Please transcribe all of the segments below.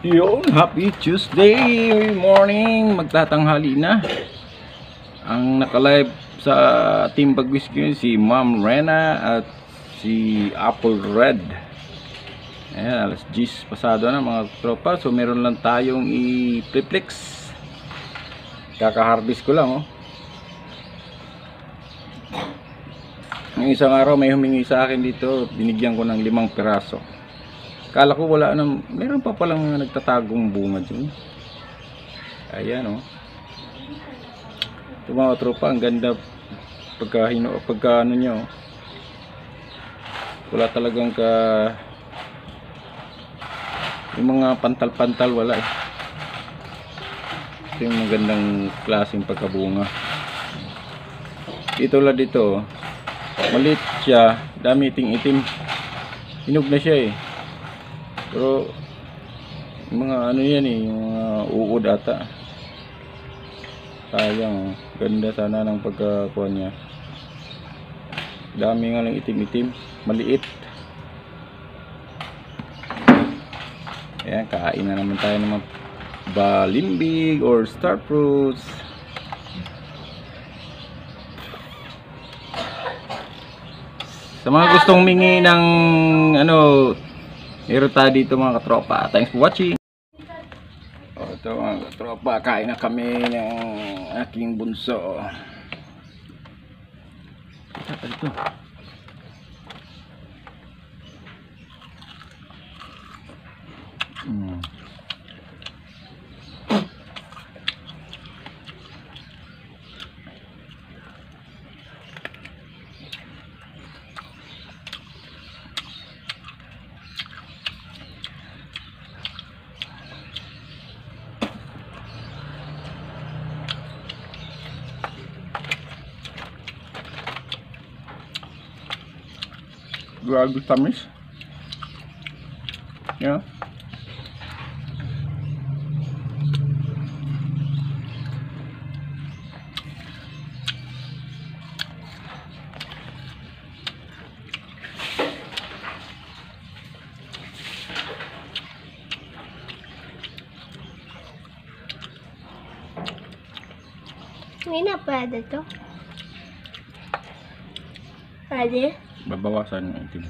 Yun, happy Tuesday morning, magtatanghali na. Ang naka-live sa Team Bagwis ko si Ma'am Rena at si Apple Red. Ayan, alas 10 pasado na mga tropa. So meron lang tayong i-triplex. Kaka-harvest ko lang oh. Ang isang araw may humingi sa akin dito, binigyan ko ng 5 piraso. Kala ko wala nang, meron pa palang mga nagtatagong bunga dyan. Ayan oh. Ito mga tropa, ang ganda pagka ano nyo. Wala talagang yung mga pantal-pantal wala eh. Ito yung magandang klaseng pagkabunga. Dito lang dito, maliit siya, dami iting-itim. Hinog na siya eh. Pero mga ano yan eh, yung mga uod ata. Sayang, ganda sana ng pagkakuha niya. Dami nga lang itim-itim, maliit. Ayan, kain na naman tayo ng mga balimbig or star fruits. Sa mga gustong mingi ng ano, meron tayo dito mga katropa. Thanks for watching. O ito mga katropa, kain na kami ng aking bunso. Ito ito. Grabe tamis. Yeah. Hindi na pwede to. Pwede? Babawasan ng itim.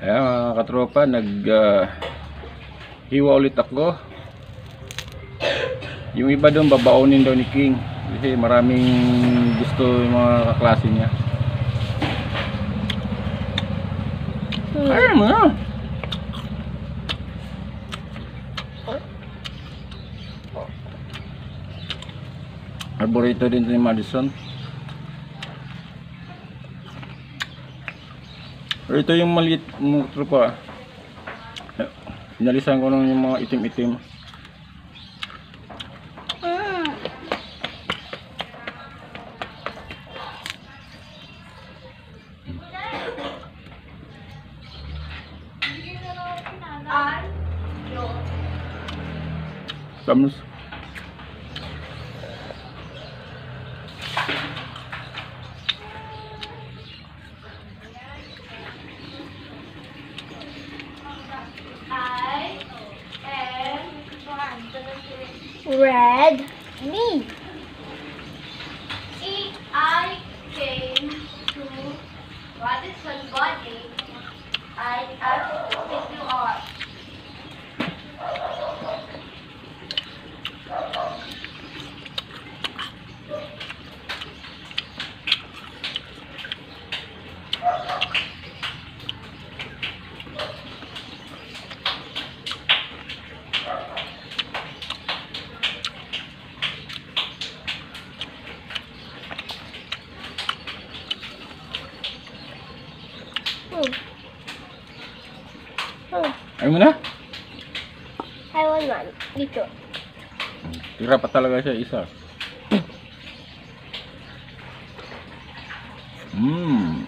Ayan mga katropa, hiwa ulit ako. Yung iba doon babaunin daw ni King kasi maraming gusto yung mga kaklase niya. Kaya mo na. Arborito din ni Madison. Pero ito yung maliit mo tropa. Inalisan ko lang yung mga itim-itim. Tamis. Red. Me. I came to Radisson body. I asked if you are. Ayaw mo na? Ayaw man. Dito. Tira pa talaga siya isa. Mmm.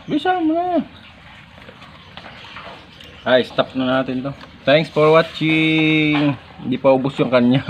Bisa mo na. Ay, stop na natin to. Thanks for watching. Hindi pa ubos yung kanya.